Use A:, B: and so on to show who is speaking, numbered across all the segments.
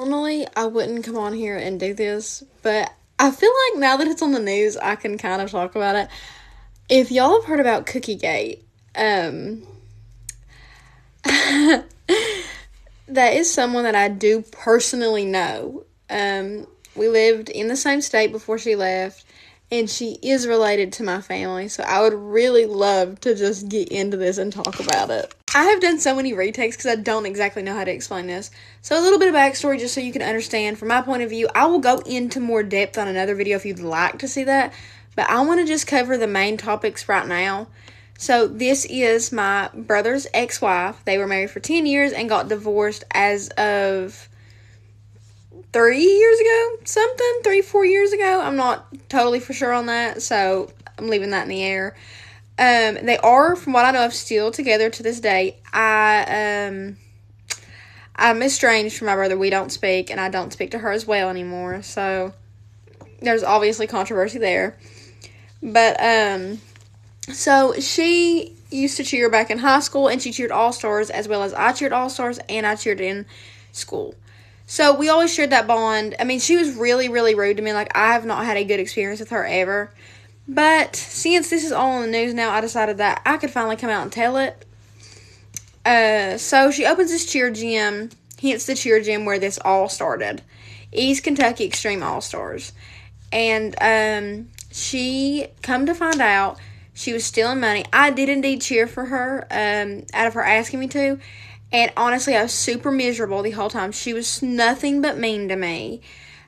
A: Normally, I wouldn't come on here and do this, but I feel like now that it's on the news, I can kind of talk about it. If y'all have heard about Cookiegate, that is someone that I do personally know. We lived in the same state before she left, and she is related to my family, so I would really love to just get into this and talk about it. I have done so many retakes because I don't exactly know how to explain this. So a little bit of backstory just so you can understand from my point of view. I will go into more depth on another video if you'd like to see that, but I want to just cover the main topics right now. So this is my brother's ex-wife. They were married for 10 years and got divorced as of 3 years ago, 4 years ago. I'm not totally for sure on that, so I'm leaving that in the air. They are, from what I know of, still together to this day. I'm estranged from my brother. We don't speak, and I don't speak to her as well anymore, so there's obviously controversy there. But, so she used to cheer back in high school, and she cheered All-Stars, as well as I cheered All-Stars, and I cheered in school. So we always shared that bond. I mean, she was really, really rude to me. Like, I have not had a good experience with her ever. But since this is all on the news now, I decided that I could finally come out and tell it. So she opens this cheer gym, hence the cheer gym where this all started. East Kentucky Extreme All-Stars. And she, come to find out, she was stealing money. I did indeed cheer for her, out of her asking me to. And honestly, I was super miserable the whole time. She was nothing but mean to me.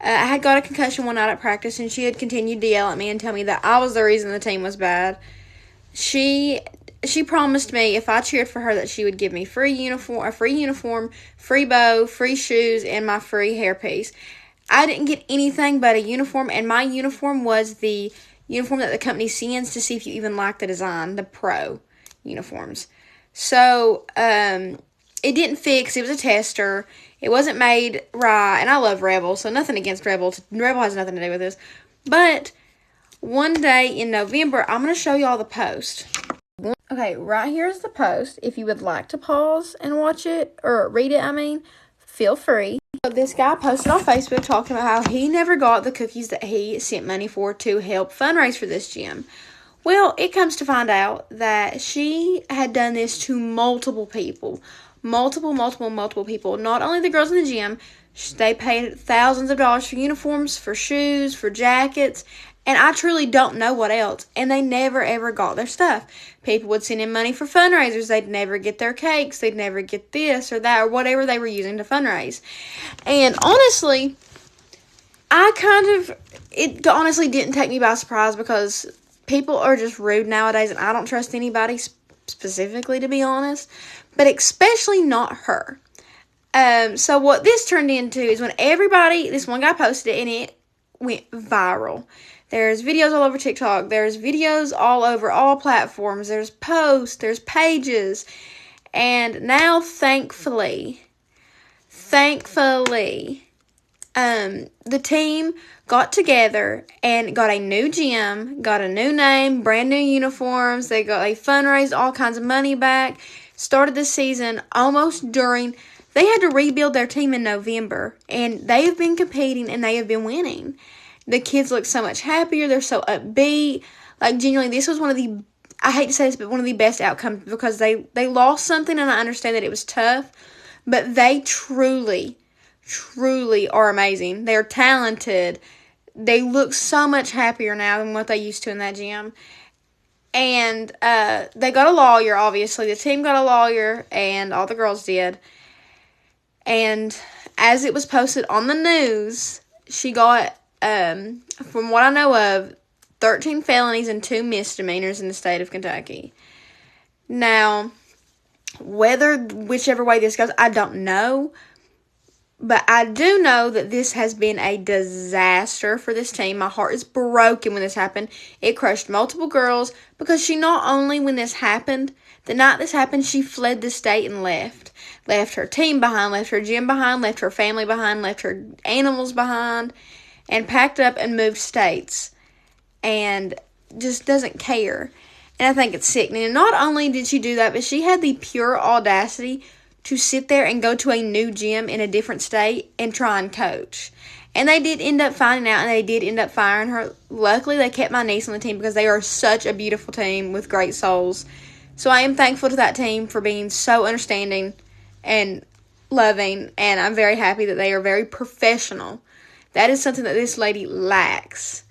A: I had got a concussion one night at practice, and she had continued to yell at me and tell me that I was the reason the team was bad. She promised me if I cheered for her that she would give me a free uniform, free bow, free shoes, and my free hairpiece. I didn't get anything but a uniform, and my uniform was the uniform that the company sends to see if you even like the design, the pro uniforms. So, it didn't fix. It was a tester. It wasn't made right. And I love Rebel, so nothing against Rebel. Rebel has nothing to do with this. But one day in November, I'm going to show y'all the post. Okay, right here is the post. If you would like to pause and watch it, or read it, feel free. So this guy posted on Facebook talking about how he never got the cookies that he sent money for to help fundraise for this gym. Well, it comes to find out that she had done this to multiple people. Multiple people. Not only the girls in the gym, they paid thousands of dollars for uniforms, for shoes, for jackets, and I truly don't know what else. And they never, ever got their stuff. People would send in money for fundraisers. They'd never get their cakes. They'd never get this or that or whatever they were using to fundraise. And honestly, it honestly didn't take me by surprise because people are just rude nowadays, and I don't trust anybody specifically, to be honest, but especially not her. So what this turned into is when this one guy posted it, and it went viral. There's videos all over TikTok. There's videos all over all platforms. There's posts. There's pages. And now, thankfully, the team got together and got a new gym, got a new name, brand new uniforms. They fundraised all kinds of money back. Started the season they had to rebuild their team in November, and they have been competing and they have been winning. The kids look so much happier. They're so upbeat. Like, genuinely, this was I hate to say this, but one of the best outcomes because they lost something, and I understand that it was tough, but they truly are amazing. They're talented. They look so much happier now than what they used to in that gym. And they got a lawyer, obviously. The team got a lawyer, and all the girls did. And as it was posted on the news, she got, from what I know of, 13 felonies and 2 misdemeanors in the state of Kentucky. Now, whichever way this goes, I don't know. But I do know that this has been a disaster for this team. My heart is broken when this happened. It crushed multiple girls because she not only, when this happened, the night this happened, she fled the state and left. Left her team behind, left her gym behind, left her family behind, left her animals behind, and packed up and moved states. And just doesn't care. And I think it's sickening. And not only did she do that, but she had the pure audacity to sit there and go to a new gym in a different state and try and coach. And they did end up finding out, and they did end up firing her. Luckily, they kept my niece on the team because they are such a beautiful team with great souls. So I am thankful to that team for being so understanding and loving, and I'm very happy that they are very professional. That is something that this lady lacks.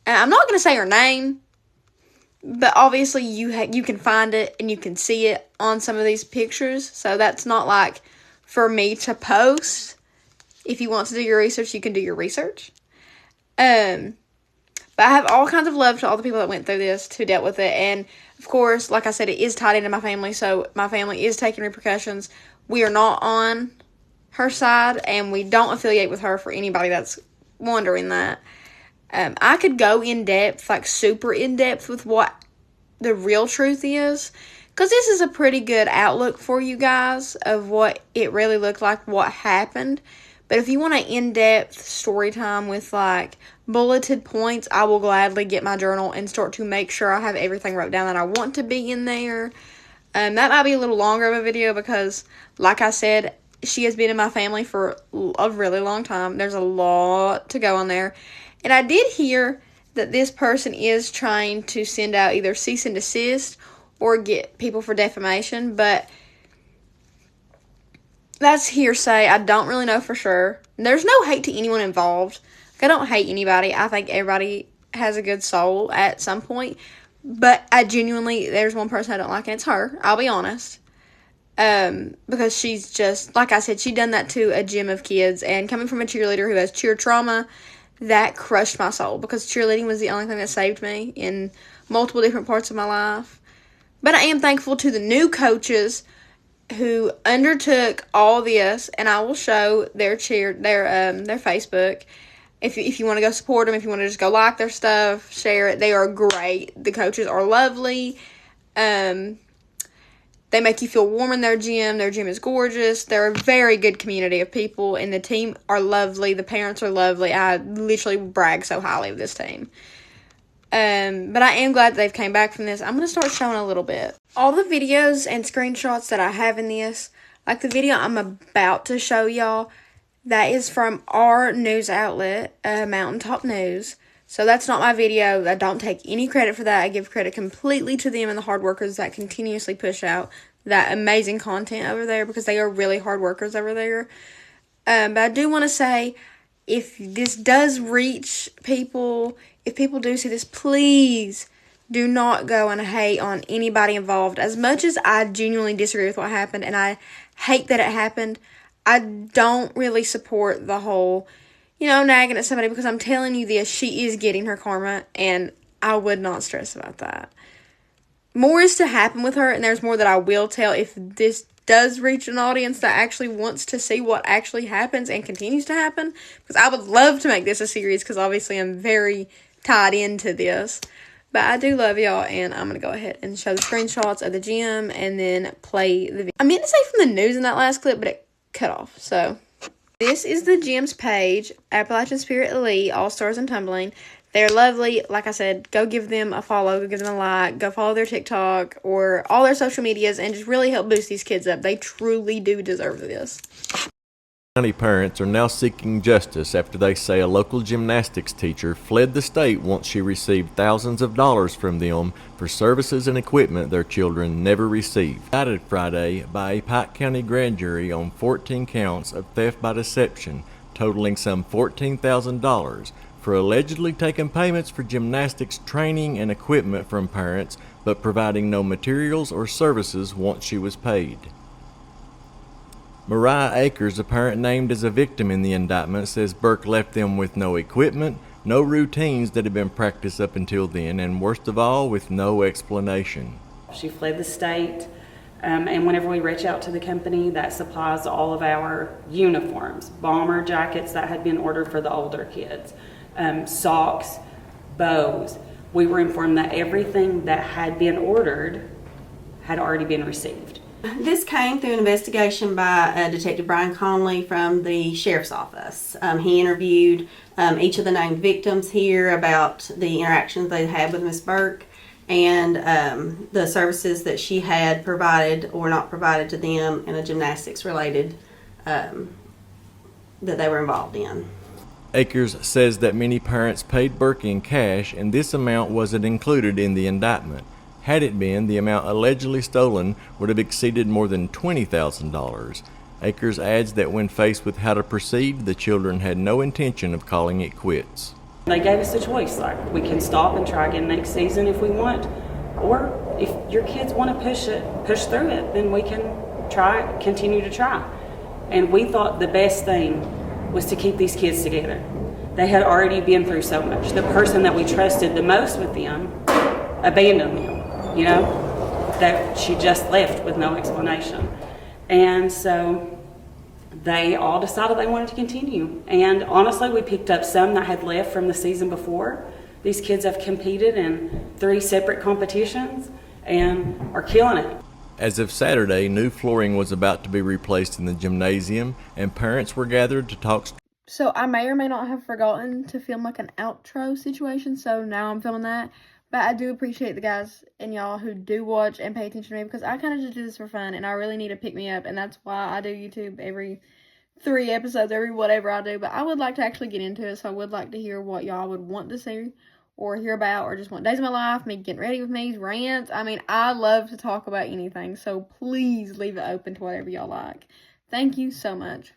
A: And I'm not going to say her name, but obviously you can find it and you can see it on some of these pictures. So that's not like for me to post. If you want to do your research, you can do your research. But I have all kinds of love to all the people that went through this, who dealt with it. And, of course, like I said, it is tied into my family, so my family is taking repercussions. We are not on her side, and we don't affiliate with her for anybody that's wondering that. I could go in-depth, like super in-depth with what the real truth is, because this is a pretty good outlook for you guys of what it really looked like, what happened. But if you want an in-depth story time with, like, bulleted points, I will gladly get my journal and start to make sure I have everything wrote down that I want to be in there. That might be a little longer of a video because, like I said, she has been in my family for a really long time. There's a lot to go on there. And I did hear that this person is trying to send out either cease and desist or get people for defamation, but that's hearsay. I don't really know for sure. There's no hate to anyone involved. I don't hate anybody. I think everybody has a good soul at some point. But I genuinely, there's one person I don't like, and it's her. I'll be honest. Because she's just, like I said, she done that to a gym of kids. And coming from a cheerleader who has cheer trauma, that crushed my soul. Because cheerleading was the only thing that saved me in multiple different parts of my life. But I am thankful to the new coaches who undertook all this, and I will show their Facebook. If you want to go support them, if you want to just go like their stuff, share it, they are great. The coaches are lovely. They make you feel warm in their gym. Their gym is gorgeous. They're a very good community of people, and the team are lovely. The parents are lovely. I literally brag so highly of this team. But I am glad that they've came back from this. I'm going to start showing a little bit. All the videos and screenshots that I have in this, like the video I'm about to show y'all, that is from our news outlet, Mountaintop News. So that's not my video. I don't take any credit for that. I give credit completely to them and the hard workers that continuously push out that amazing content over there, because they are really hard workers over there. But I do want to say, if this does reach people, if people do see this, please do not go and hate on anybody involved. As much as I genuinely disagree with what happened, and I hate that it happened, I don't really support the whole, nagging at somebody, because I'm telling you this, she is getting her karma, and I would not stress about that. More is to happen with her, and there's more that I will tell if this does reach an audience that actually wants to see what actually happens and continues to happen, because I would love to make this a series, because obviously I'm very tied into this. But I do love y'all, and I'm going to go ahead and show the screenshots of the gym and then play the video. I meant to say from the news in that last clip, but it cut off. So this is the gym's page, Appalachian Spirit Elite, All Stars and Tumbling. They're lovely. Like I said, go give them a follow, go give them a like, go follow their TikTok or all their social medias, and just really help boost these kids up. They truly do deserve this.
B: Many parents are now seeking justice after they say a local gymnastics teacher fled the state once she received thousands of dollars from them for services and equipment their children never received. Indicted Friday by a Pike County grand jury on 14 counts of theft by deception, totaling some $14,000, for allegedly taking payments for gymnastics training and equipment from parents, but providing no materials or services once she was paid. Mariah Akers, a parent named as a victim in the indictment, says Burke left them with no equipment, no routines that had been practiced up until then, and worst of all, with no explanation.
C: She fled the state, and whenever we reach out to the company that supplies all of our uniforms, bomber jackets that had been ordered for the older kids, socks, bows, we were informed that everything that had been ordered had already been received.
D: This came through an investigation by Detective Brian Conley from the Sheriff's Office. He interviewed each of the named victims here about the interactions they had with Ms. Burke, and the services that she had provided or not provided to them in a gymnastics related that they were involved in.
B: Akers says that many parents paid Berkey in cash, and this amount wasn't included in the indictment. Had it been, the amount allegedly stolen would have exceeded more than $20,000. Akers adds that when faced with how to proceed, the children had no intention of calling it quits.
C: They gave us a choice, like we can stop and try again next season if we want, or if your kids want to push through it, then we can continue to try. And we thought the best thing was to keep these kids together. They had already been through so much. The person that we trusted the most with them abandoned them, that she just left with no explanation. And so they all decided they wanted to continue. And honestly, we picked up some that had left from the season before. These kids have competed in 3 separate competitions and are killing it.
B: As of Saturday, new flooring was about to be replaced in the gymnasium, and parents were gathered to talk.
A: So I may or may not have forgotten to film like an outro situation, so now I'm filming that. But I do appreciate the guys and y'all who do watch and pay attention to me, because I kind of just do this for fun, and I really need to pick me up, and that's why I do YouTube every 3 episodes, every whatever I do. But I would like to actually get into it, so I would like to hear what y'all would want to see or hear about, or just want days of my life, me getting ready with me, rants. I mean, I love to talk about anything, so please leave it open to whatever y'all like. Thank you so much.